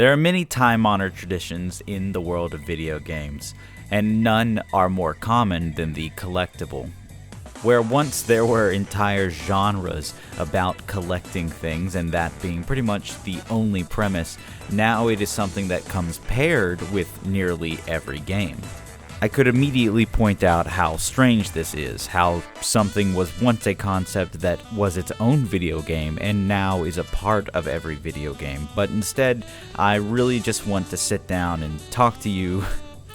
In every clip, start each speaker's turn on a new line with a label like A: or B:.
A: There are many time-honored traditions in the world of video games, and none are more common than the collectible. Where once there were entire genres about collecting things and that being pretty much the only premise, now it is something that comes paired with nearly every game. I could immediately point out how strange this is, how something was once a concept that was its own video game and now is a part of every video game, but instead I really just want to sit down and talk to you.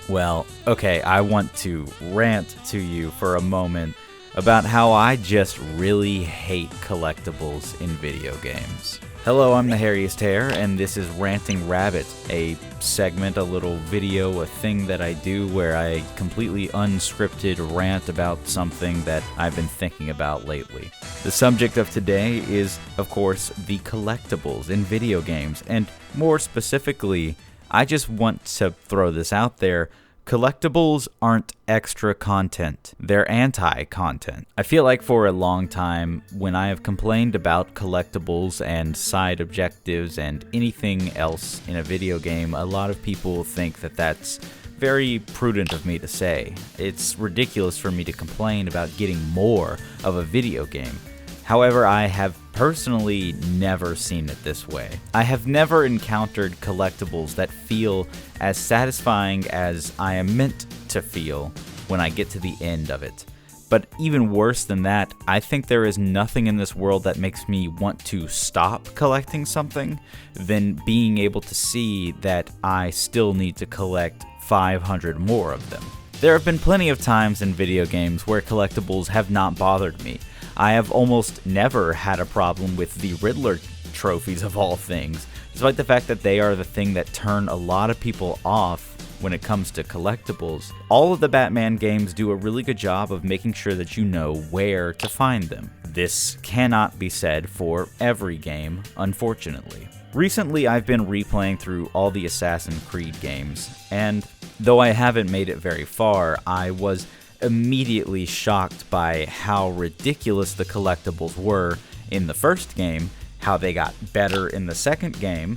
A: Well, okay, I want to rant to you for a moment about how I just really hate collectibles in video games. Hello, I'm the hairiest hair, and this is Ranting Rabbit, a segment, a little video, a thing that I do where I completely unscripted rant about something that I've been thinking about lately. The subject of today is, of course, the collectibles in video games, and more specifically, I just want to throw this out there. Collectibles aren't extra content, they're anti-content. I feel like for a long time, when I have complained about collectibles and side objectives and anything else in a video game, a lot of people think that that's very prudent of me to say. It's ridiculous for me to complain about getting more of a video game. However, I have personally never seen it this way. I have never encountered collectibles that feel as satisfying as I am meant to feel when I get to the end of it. But even worse than that, I think there is nothing in this world that makes me want to stop collecting something than being able to see that I still need to collect 500 more of them. There have been plenty of times in video games where collectibles have not bothered me. I have almost never had a problem with the Riddler trophies of all things, despite the fact that they are the thing that turn a lot of people off when it comes to collectibles. All of the Batman games do a really good job of making sure that you know where to find them. This cannot be said for every game, unfortunately. Recently, I've been replaying through all the Assassin's Creed games, and though I haven't made it very far, I was immediately shocked by how ridiculous the collectibles were in the first game, how they got better in the second game,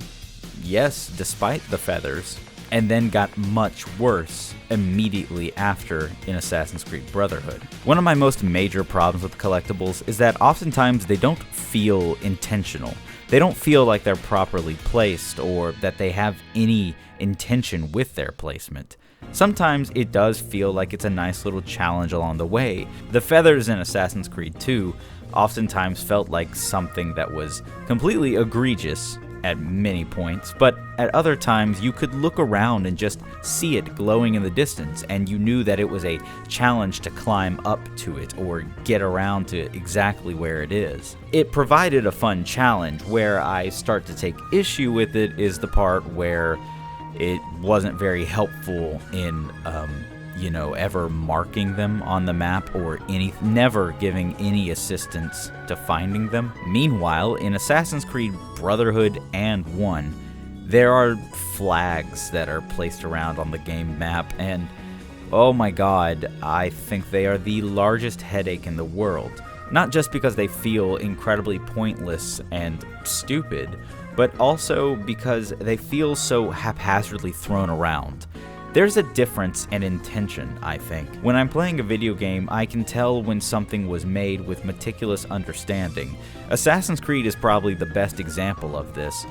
A: yes, despite the feathers, and then got much worse immediately after in Assassin's Creed Brotherhood. One of my most major problems with collectibles is that oftentimes they don't feel intentional. They don't feel like they're properly placed or that they have any intention with their placement. Sometimes it does feel like it's a nice little challenge along the way. The feathers in Assassin's Creed 2 oftentimes felt like something that was completely egregious at many points, but at other times you could look around and just see it glowing in the distance, and you knew that it was a challenge to climb up to it or get around to exactly where it is. It provided a fun challenge. Where I start to take issue with it is the part where it wasn't very helpful in, ever marking them on the map or never giving any assistance to finding them. Meanwhile, in Assassin's Creed Brotherhood and 1, there are flags that are placed around on the game map, and oh my god, I think they are the largest headache in the world. Not just because they feel incredibly pointless and stupid, but also because they feel so haphazardly thrown around. There's a difference in intention, I think. When I'm playing a video game, I can tell when something was made with meticulous understanding. Assassin's Creed is probably the best example of this,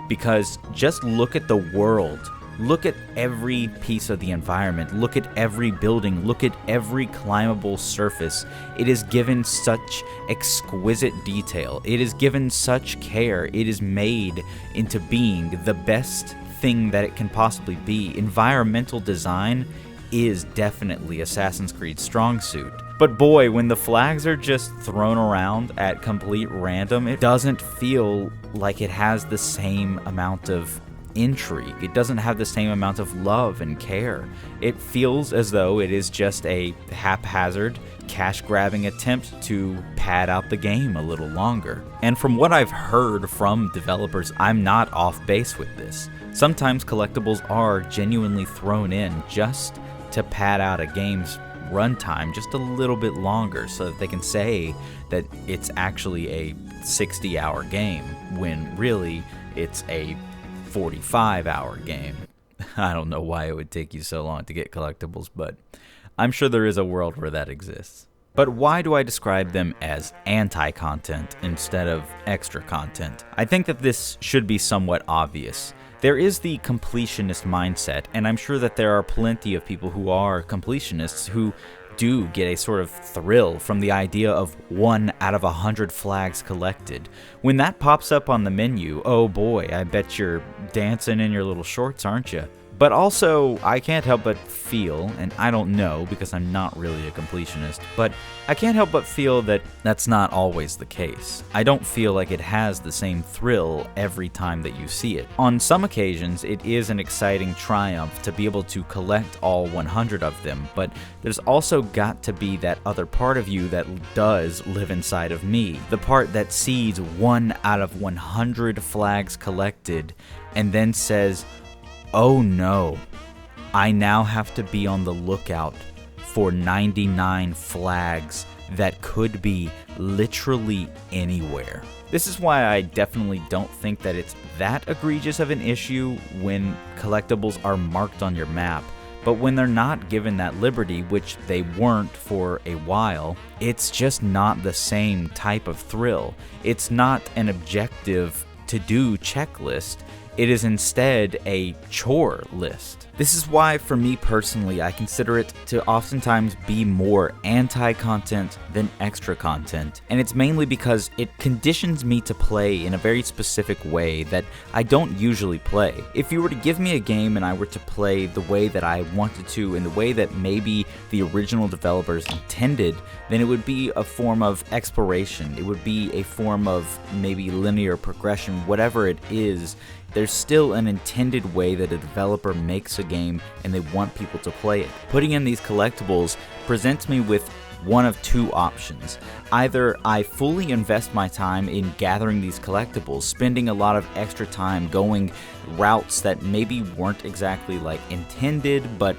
A: because just look at the world. Look at every piece of the environment, look at every building, look at every climbable surface. It is given such exquisite detail. It is given such care. It is made into being the best thing that it can possibly be. Environmental design is definitely Assassin's Creed's strong suit. But boy, when the flags are just thrown around at complete random, it doesn't feel like it has the same amount of intrigue. It doesn't have the same amount of love and care. It feels as though it is just a haphazard, cash-grabbing attempt to pad out the game a little longer. And from what I've heard from developers, I'm not off base with this. Sometimes collectibles are genuinely thrown in just to pad out a game's runtime just a little bit longer so that they can say that it's actually a 60-hour game when really it's a 45-hour game. I don't know why it would take you so long to get collectibles, but I'm sure there is a world where that exists. But why do I describe them as anti-content instead of extra content? I think that this should be somewhat obvious. There is the completionist mindset, and I'm sure that there are plenty of people who are completionists who do get a sort of thrill from the idea of 1 out of 100 flags collected. When that pops up on the menu, oh boy, I bet you're dancing in your little shorts, aren't you? But also, I can't help but feel, and I don't know because I'm not really a completionist, but I can't help but feel that that's not always the case. I don't feel like it has the same thrill every time that you see it. On some occasions, it is an exciting triumph to be able to collect all 100 of them, but there's also got to be that other part of you that does live inside of me. The part that sees 1 out of 100 flags collected and then says, oh no, I now have to be on the lookout for 99 flags that could be literally anywhere. This is why I definitely don't think that it's that egregious of an issue when collectibles are marked on your map. But when they're not given that liberty, which they weren't for a while, it's just not the same type of thrill. It's not an objective to-do checklist. It is instead a chore list. This is why, for me personally, I consider it to oftentimes be more anti-content than extra content. And it's mainly because it conditions me to play in a very specific way that I don't usually play. If you were to give me a game and I were to play the way that I wanted to, in the way that maybe the original developers intended, then it would be a form of exploration. It would be a form of maybe linear progression, whatever it is. There's still an intended way that a developer makes a game and they want people to play it. Putting in these collectibles presents me with one of two options. Either I fully invest my time in gathering these collectibles, spending a lot of extra time going routes that maybe weren't exactly like intended, but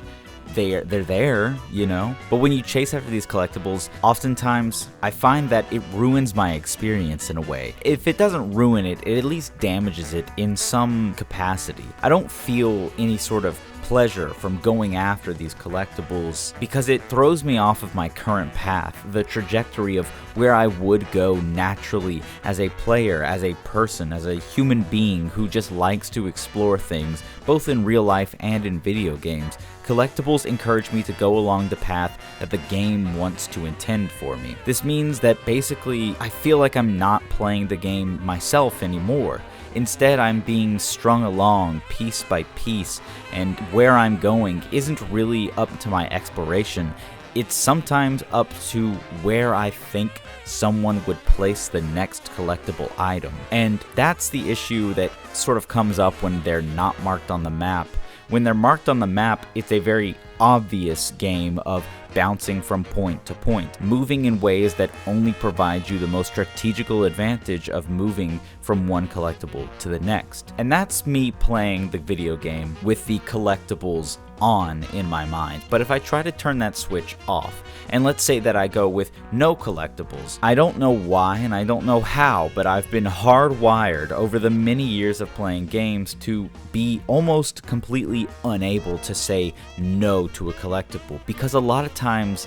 A: they're there, you know? But when you chase after these collectibles, oftentimes I find that it ruins my experience in a way. If it doesn't ruin it, it at least damages it in some capacity. I don't feel any sort of pleasure from going after these collectibles because it throws me off of my current path, the trajectory of where I would go naturally as a player, as a person, as a human being who just likes to explore things, both in real life and in video games. Collectibles encourage me to go along the path that the game wants to intend for me. This means that basically I feel like I'm not playing the game myself anymore. Instead, I'm being strung along piece by piece, and where I'm going isn't really up to my exploration. It's sometimes up to where I think someone would place the next collectible item. And that's the issue that sort of comes up when they're not marked on the map. When they're marked on the map, it's a very obvious game of bouncing from point to point, moving in ways that only provide you the most strategical advantage of moving from one collectible to the next. And that's me playing the video game with the collectibles on in my mind. But if I try to turn that switch off, and let's say that I go with no collectibles, I don't know why and I don't know how, but I've been hardwired over the many years of playing games to be almost completely unable to say no to a collectible, because a lot of times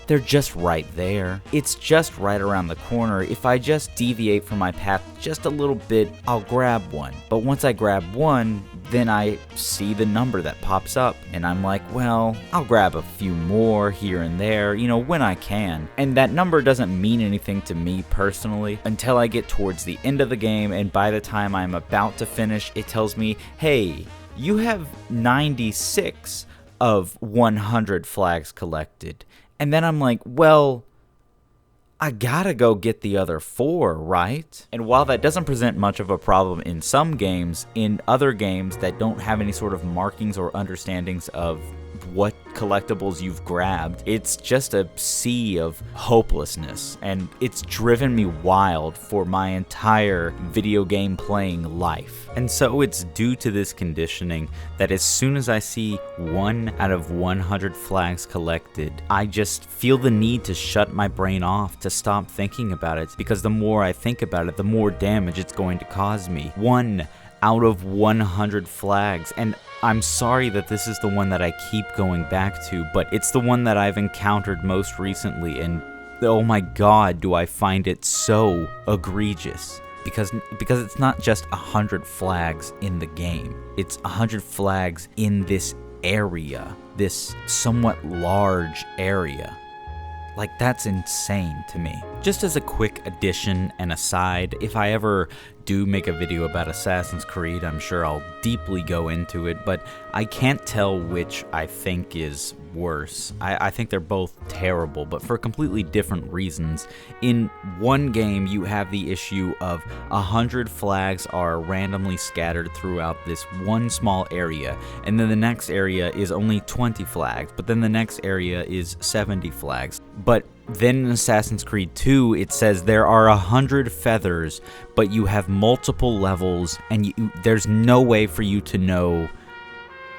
A: they're just right there. It's just right around the corner. If I just deviate from my path just a little bit, I'll grab one. But once I grab one, then I see the number that pops up, and I'm like, well, I'll grab a few more here and there, you know, when I can. And that number doesn't mean anything to me personally until I get towards the end of the game, and by the time I'm about to finish, it tells me, hey, you have 96 of 100 flags collected. And then I'm like, well, I gotta go get the other 4, right? And while that doesn't present much of a problem in some games, in other games that don't have any sort of markings or understandings of what collectibles you've grabbed, it's just a sea of hopelessness, and it's driven me wild for my entire video game playing life. And so it's due to this conditioning that as soon as I see 1 out of 100 flags collected, I just feel the need to shut my brain off, to stop thinking about it, because the more I think about it, the more damage it's going to cause me. 1 out of 100 flags, and I'm sorry that this is the one that I keep going back to, but it's the one that I've encountered most recently, and oh my god, do I find it so egregious. Because it's not just 100 flags in the game, it's 100 flags in this area, this somewhat large area. Like, that's insane to me. Just as a quick addition and aside, if I ever do make a video about Assassin's Creed, I'm sure I'll deeply go into it, but I can't tell which I think is worse. I think they're both terrible, but for completely different reasons. In one game, you have the issue of 100 flags are randomly scattered throughout this one small area, and then the next area is only 20 flags, but then the next area is 70 flags. But then in Assassin's Creed 2, it says there are 100 feathers, but you have multiple levels, and there's no way for you to know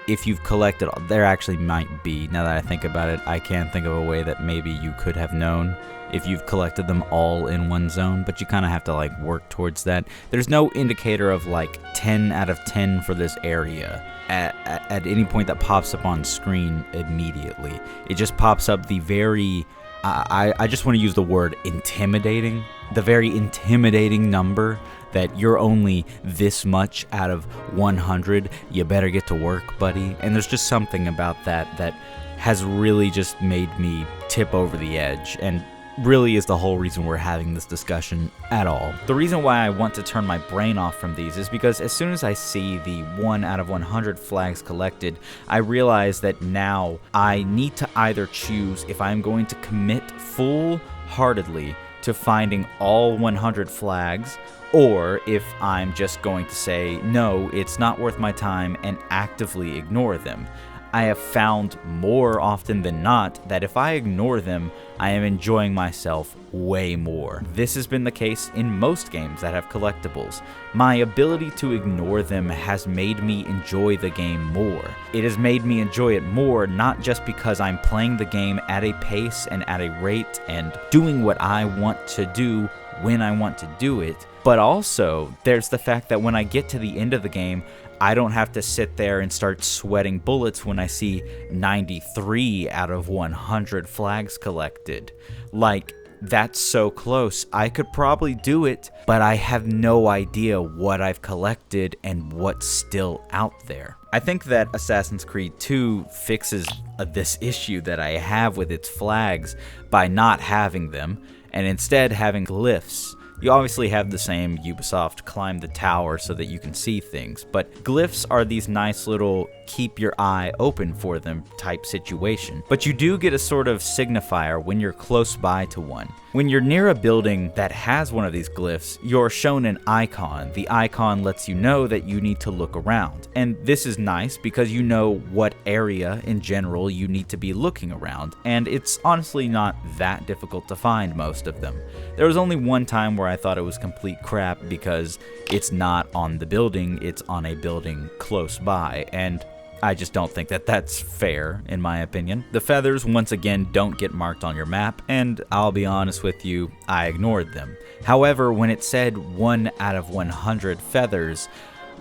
A: if you've collected all. There actually might be, now that I think about it. I can't think of a way that maybe you could have known if you've collected them all in one zone, but you kind of have to like work towards that. There's no indicator of like 10 out of 10 for this area at any point that pops up on screen immediately. It just pops up the very, I just want to use the word intimidating, the very intimidating number that you're only this much out of 100, you better get to work, buddy. And there's just something about that has really just made me tip over the edge, and really is the whole reason we're having this discussion at all. The reason why I want to turn my brain off from these is because as soon as I see the 1 out of 100 flags collected, I realize that now I need to either choose if I'm going to commit full-heartedly to finding all 100 flags, or if I'm just going to say, no, it's not worth my time, and actively ignore them. I have found more often than not that if I ignore them, I am enjoying myself way more. This has been the case in most games that have collectibles. My ability to ignore them has made me enjoy the game more. It has made me enjoy it more, not just because I'm playing the game at a pace and at a rate and doing what I want to do when I want to do it, but also there's the fact that when I get to the end of the game, I don't have to sit there and start sweating bullets when I see 93 out of 100 flags collected. Like, that's so close. I could probably do it, but I have no idea what I've collected and what's still out there. I think that Assassin's Creed 2 fixes this issue that I have with its flags by not having them, and instead having glyphs. You obviously have the same Ubisoft climb the tower so that you can see things, but glyphs are these nice little keep your eye open for them type situation. But you do get a sort of signifier when you're close by to one. When you're near a building that has one of these glyphs, you're shown an icon. The icon lets you know that you need to look around. And this is nice because you know what area in general you need to be looking around, and it's honestly not that difficult to find most of them. There was only one time where I thought it was complete crap because it's not on the building, it's on a building close by, and I just don't think that that's fair, in my opinion. The feathers, once again, don't get marked on your map, and I'll be honest with you, I ignored them. However, when it said 1 out of 100 feathers,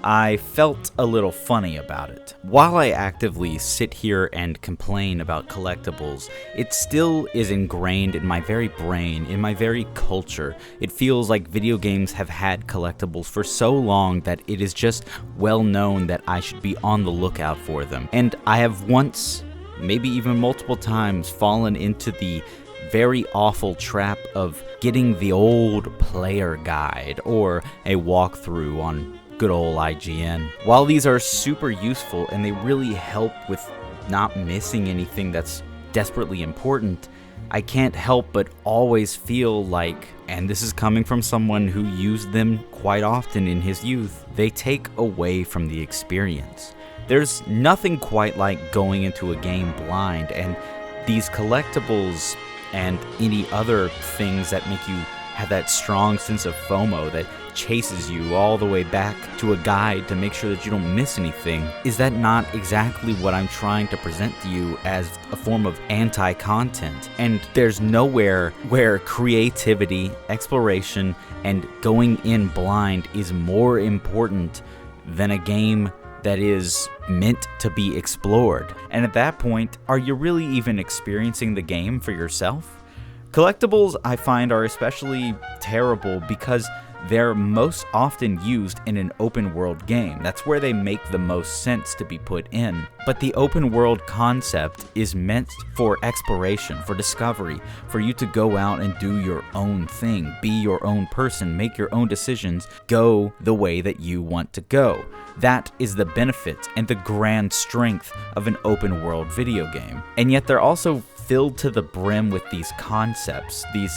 A: I felt a little funny about it. While I actively sit here and complain about collectibles, it still is ingrained in my very brain, in my very culture. It feels like video games have had collectibles for so long that it is just well known that I should be on the lookout for them. And I have once, maybe even multiple times, fallen into the very awful trap of getting the old player guide or a walkthrough on good old IGN. While these are super useful and they really help with not missing anything that's desperately important, I can't help but always feel like, and this is coming from someone who used them quite often in his youth, they take away from the experience. There's nothing quite like going into a game blind, and these collectibles and any other things that make you have that strong sense of FOMO that chases you all the way back to a guide to make sure that you don't miss anything. Is that not exactly what I'm trying to present to you as a form of anti-content? And there's nowhere where creativity, exploration, and going in blind is more important than a game that is meant to be explored. And at that point, are you really even experiencing the game for yourself? Collectibles, I find, are especially terrible because they're most often used in an open world game. That's where they make the most sense to be put in. But the open world concept is meant for exploration, for discovery, for you to go out and do your own thing, be your own person, make your own decisions, go the way that you want to go. That is the benefit and the grand strength of an open world video game. And yet they're also filled to the brim with these concepts, these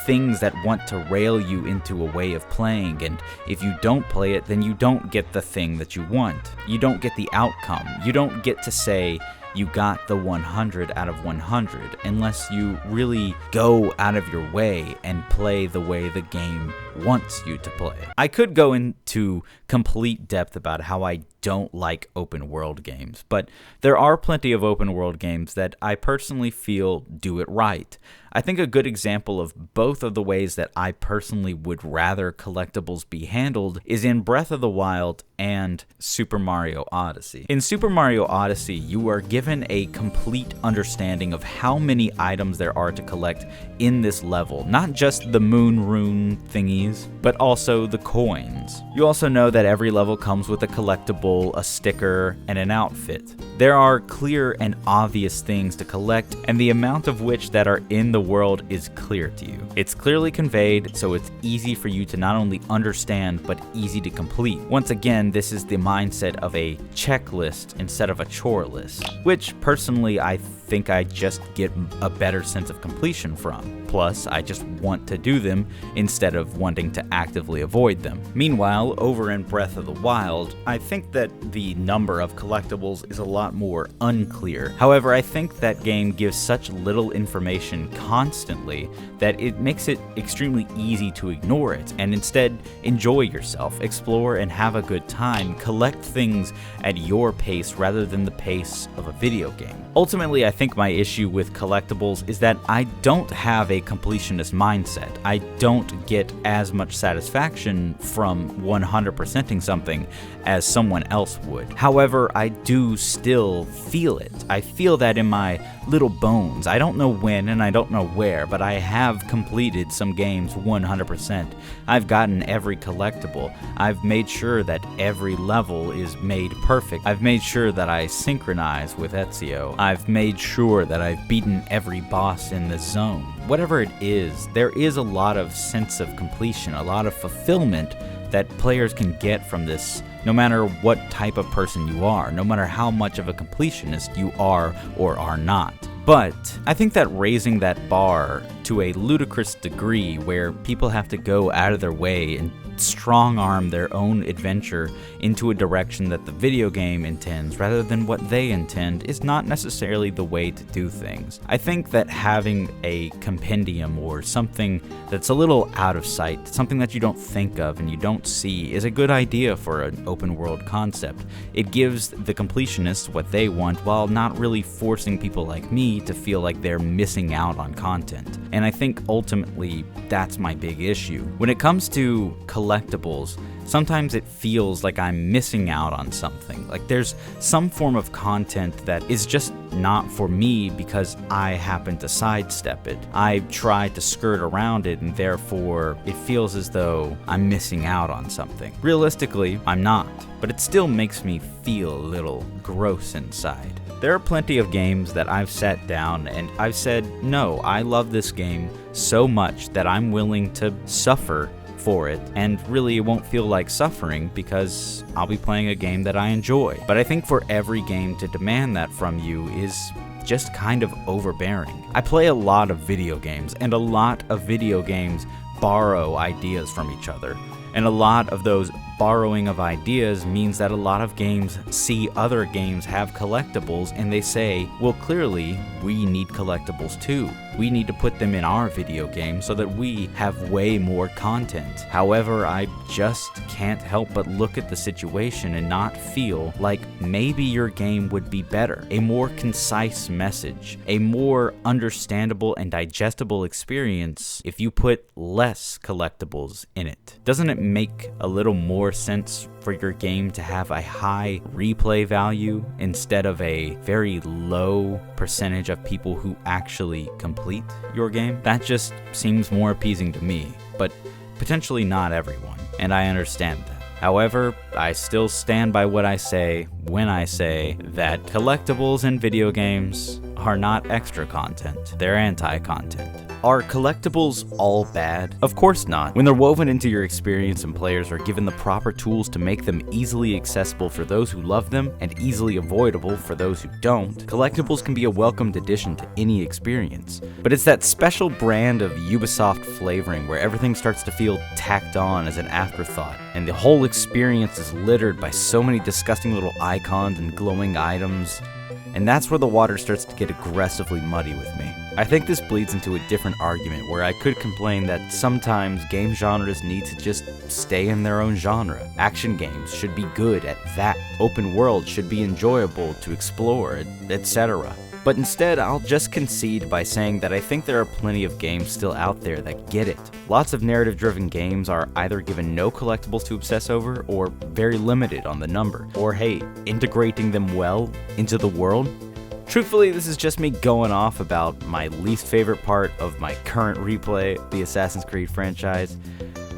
A: things that want to rail you into a way of playing, and if you don't play it, then you don't get the thing that you want. You don't get the outcome. You don't get to say you got the 100 out of 100 unless you really go out of your way and play the way the game wants you to play. I could go into complete depth about how I don't like open world games, but there are plenty of open world games that I personally feel do it right. I think a good example of both of the ways that I personally would rather collectibles be handled is in Breath of the Wild and Super Mario Odyssey. In Super Mario Odyssey, you are given a complete understanding of how many items there are to collect in this level, not just the moon rune thingies, but also the coins. You also know that every level comes with a collectible, a sticker, and an outfit. There are clear and obvious things to collect, and the amount of which that are in the world is clear to you. It's clearly conveyed, so it's easy for you to not only understand, but easy to complete. Once again, this is the mindset of a checklist instead of a chore list, which personally I think I just get a better sense of completion from. Plus, I just want to do them instead of wanting to actively avoid them. Meanwhile, over in Breath of the Wild, I think that the number of collectibles is a lot more unclear. However, I think that game gives such little information constantly that it makes it extremely easy to ignore it and instead enjoy yourself, explore and have a good time, collect things at your pace rather than the pace of a video game. Ultimately, I think my issue with collectibles is that I don't have a completionist mindset. I don't get as much satisfaction from 100%ing something as someone else would. However, I do still feel it. I feel that in my little bones. I don't know when and I don't know where, but I have completed some games 100%. I've gotten every collectible. I've made sure that every level is made perfect. I've made sure that I synchronize with Ezio. I've made sure that I've beaten every boss in the zone. Whatever it is, there is a lot of sense of completion, a lot of fulfillment that players can get from this, no matter what type of person you are, no matter how much of a completionist you are or are not. But I think that raising that bar to a ludicrous degree where people have to go out of their way and strong-arm their own adventure into a direction that the video game intends rather than what they intend is not necessarily the way to do things. I think that having a compendium or something that's a little out of sight, something that you don't think of and you don't see, is a good idea for an open world concept. It gives the completionists what they want while not really forcing people like me to feel like they're missing out on content. And I think ultimately that's my big issue. When it comes to collectibles, sometimes it feels like I'm missing out on something. Like there's some form of content that is just not for me because I happen to sidestep it. I try to skirt around it and therefore it feels as though I'm missing out on something. Realistically, I'm not, but it still makes me feel a little gross inside. There are plenty of games that I've sat down and I've said, no, I love this game so much that I'm willing to suffer for it, and really it won't feel like suffering because I'll be playing a game that I enjoy. But I think for every game to demand that from you is just kind of overbearing. I play a lot of video games, and a lot of video games borrow ideas from each other. And a lot of those borrowing of ideas means that a lot of games see other games have collectibles and they say, well, clearly we need collectibles too. We need to put them in our video game so that we have way more content. However, I just can't help but look at the situation and not feel like maybe your game would be better. A more concise message, a more understandable and digestible experience if you put less collectibles in it. Doesn't it make a little more more sense for your game to have a high replay value instead of a very low percentage of people who actually complete your game? That just seems more appeasing to me, but potentially not everyone, and I understand that. However, I still stand by what I say when I say that collectibles in video games are not extra content, they're anti-content. Are collectibles all bad? Of course not. When they're woven into your experience and players are given the proper tools to make them easily accessible for those who love them and easily avoidable for those who don't, collectibles can be a welcomed addition to any experience. But it's that special brand of Ubisoft flavoring where everything starts to feel tacked on as an afterthought, and the whole experience is littered by so many disgusting little icons and glowing items, and that's where the water starts to get aggressively muddy with me. I think this bleeds into a different argument where I could complain that sometimes game genres need to just stay in their own genre. Action games should be good at that. Open world should be enjoyable to explore, etc. But instead, I'll just concede by saying that I think there are plenty of games still out there that get it. Lots of narrative-driven games are either given no collectibles to obsess over, or very limited on the number, or hey, integrating them well into the world. Truthfully, this is just me going off about my least favorite part of my current replay, the Assassin's Creed franchise,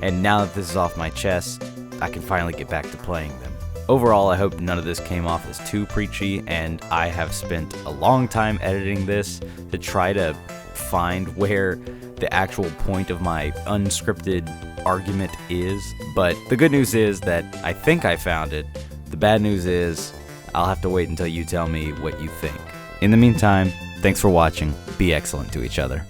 A: and now that this is off my chest, I can finally get back to playing them. Overall, I hope none of this came off as too preachy, and I have spent a long time editing this to try to find where the actual point of my unscripted argument is, but the good news is that I think I found it. The bad news is I'll have to wait until you tell me what you think. In the meantime, thanks for watching. Be excellent to each other.